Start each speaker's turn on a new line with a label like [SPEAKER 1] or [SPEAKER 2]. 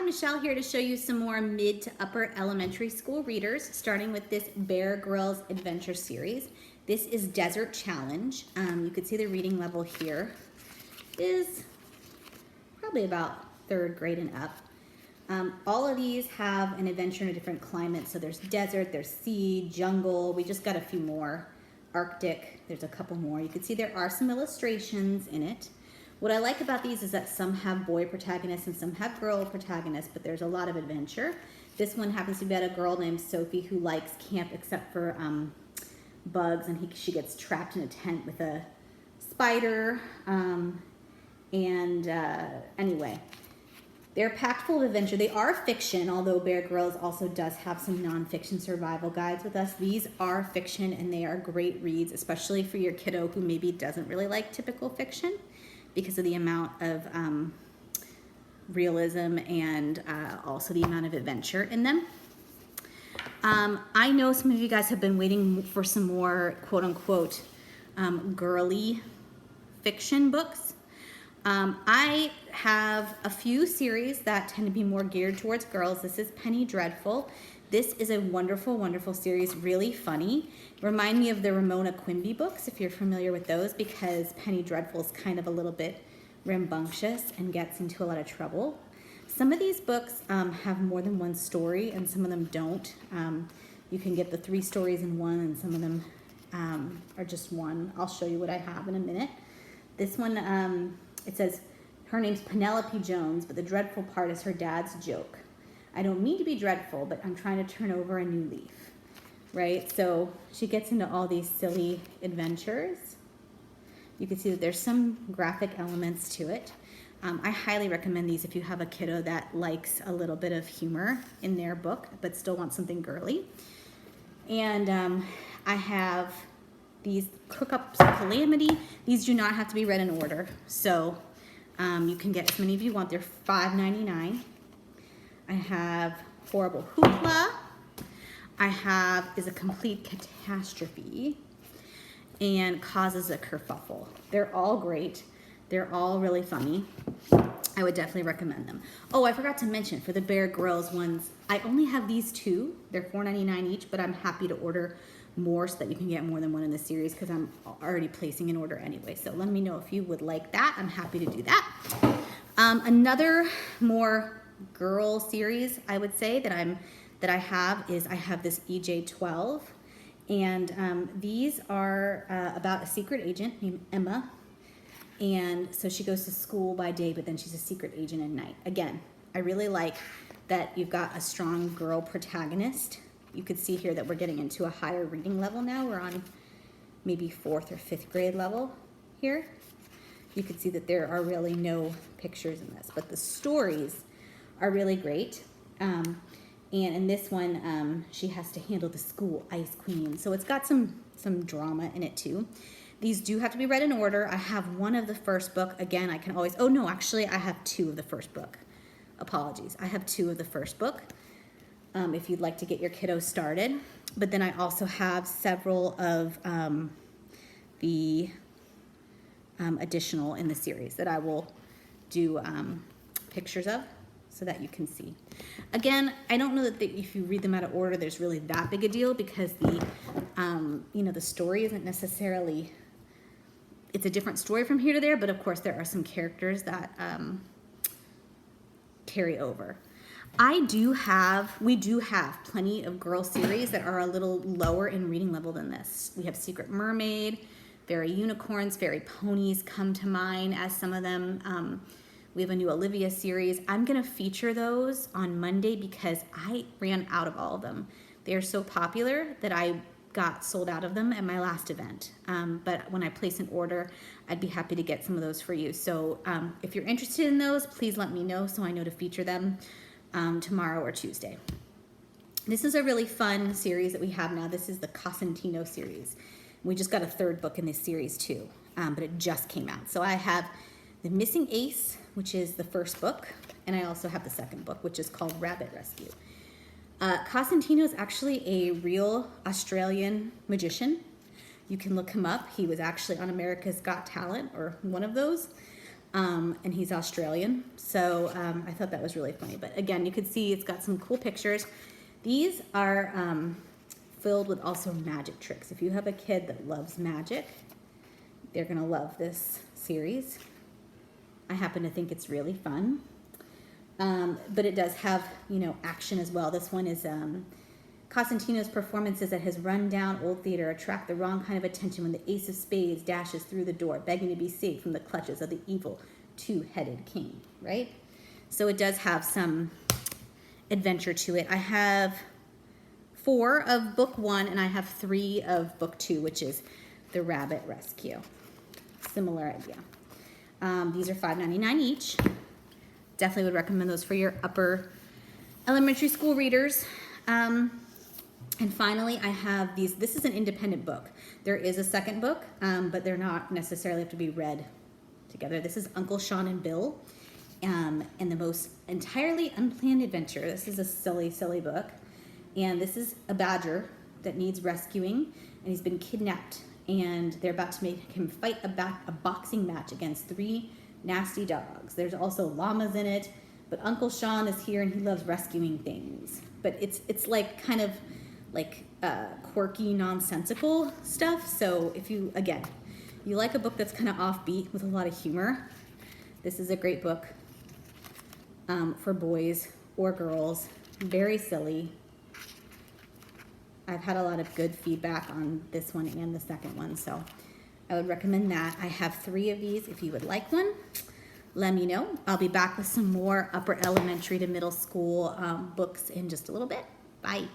[SPEAKER 1] Michelle here to show you some more mid to upper elementary school readers, starting with this Bear Grylls Adventure series. This is Desert Challenge. You can see the reading level here is probably about 3rd grade and up. All of these have an adventure in a different climate. So there's desert, there's sea, jungle. We just got a few more. Arctic, there's a couple more. You can see there are some illustrations in it. What I like about these is that some have boy protagonists and some have girl protagonists, but there's a lot of adventure. This one happens to be about a girl named Sophie who likes camp except for bugs, and she gets trapped in a tent with a spider. Anyway, they're packed full of adventure. They are fiction, although Bear Grylls also does have some nonfiction survival guides with us. These are fiction, and they are great reads, especially for your kiddo who maybe doesn't really like typical fiction, because of the amount of realism and also the amount of adventure in them. I know some of you guys have been waiting for some more quote-unquote girly fiction books. I have a few series that tend to be more geared towards girls. This is Penny Dreadful. This is a wonderful, wonderful series, really funny. Remind me of the Ramona Quimby books, if you're familiar with those, because Penny Dreadful is kind of a little bit rambunctious and gets into a lot of trouble. Some of these books have more than one story, and some of them don't. You can get the 3 stories in one, and some of them are just one. I'll show you what I have in a minute. This one, it says, her name's Penelope Jones, but the dreadful part is her dad's joke. I don't mean to be dreadful, but I'm trying to turn over a new leaf, right? So she gets into all these silly adventures. You can see that there's some graphic elements to it. I highly recommend these if you have a kiddo that likes a little bit of humor in their book, but still wants something girly. And I have these Cook-Ups of Calamity. These do not have to be read in order, so you can get as many as you want. They're $5.99. I have Horrible Hoopla. I have Is a Complete Catastrophe, and Causes a Kerfuffle. They're all great. They're all really funny. I would definitely recommend them. Oh, I forgot to mention, for the Bear Grylls ones, I only have these 2. They're $4.99 each, but I'm happy to order more so that you can get more than one in the series, because I'm already placing an order anyway. So let me know if you would like that. I'm happy to do that. Another more girl series I would say that I have this EJ-12, and these are about a secret agent named Emma, and so she goes to school by day, but then she's a secret agent at night. Again, I really like that you've got a strong girl protagonist. You could see here that we're getting into a higher reading level now. We're on maybe 4th or 5th grade level here. You can see that there are really no pictures in this, but the stories are really great. And in this one, she has to handle the school ice queen. So it's got some drama in it too. These do have to be read in order. I have one of the first book. Again, I can always, oh no, actually I have 2 of the first book. Apologies. I have 2 of the first book if you'd like to get your kiddo started. But then I also have several of the additional in the series that I will do pictures of so that you can see. Again, I don't know that if you read them out of order, there's really that big a deal, because the the story isn't necessarily, it's a different story from here to there, but of course there are some characters that carry over. We do have plenty of girl series that are a little lower in reading level than this. We have Secret Mermaid, Fairy Unicorns, Fairy Ponies come to mind as some of them. We have a new Olivia series. I'm gonna feature those on Monday because I ran out of all of them. They are so popular that I got sold out of them at my last event. But when I place an order, I'd be happy to get some of those for you. So if you're interested in those, please let me know so I know to feature them tomorrow or Tuesday. This is a really fun series that we have now. This is the Cosentino series. We just got a 3rd book in this series too, but it just came out. So I have The Missing Ace, which is the first book, and I also have the 2nd book, which is called Rabbit Rescue. Cosentino is actually a real Australian magician. You can look him up. He was actually on America's Got Talent, or one of those. and he's Australian. So I thought that was really funny. But again, you can see it's got some cool pictures. These are filled with also magic tricks. If you have a kid that loves magic, they're gonna love this series. I happen to think it's really fun. But it does have, you know, action as well. This one is Cosentino's performances at his run-down old theater attract the wrong kind of attention when the ace of spades dashes through the door, begging to be saved from the clutches of the evil two-headed king, right? So it does have some adventure to it. I have 4 of book 1, and I have 3 of book 2, which is The Rabbit Rescue. Similar idea. These are $5.99 each. Definitely would recommend those for your upper elementary school readers. And finally, I have these. This is an independent book. There is a second book, but they're not necessarily have to be read together. This is Uncle Sean and Bill, and the most entirely unplanned adventure. This is a silly, silly book. And this is a badger that needs rescuing, and he's been kidnapped. And they're about to make him fight a boxing match against 3 nasty dogs. There's also llamas in it, but Uncle Sean is here and he loves rescuing things. But it's like kind of like quirky, nonsensical stuff. So if you like a book that's kind of offbeat with a lot of humor, this is a great book for boys or girls. Very silly. I've had a lot of good feedback on this one and the second one, so I would recommend that. I have 3 of these. If you would like one, let me know. I'll be back with some more upper elementary to middle school books in just a little bit. Bye.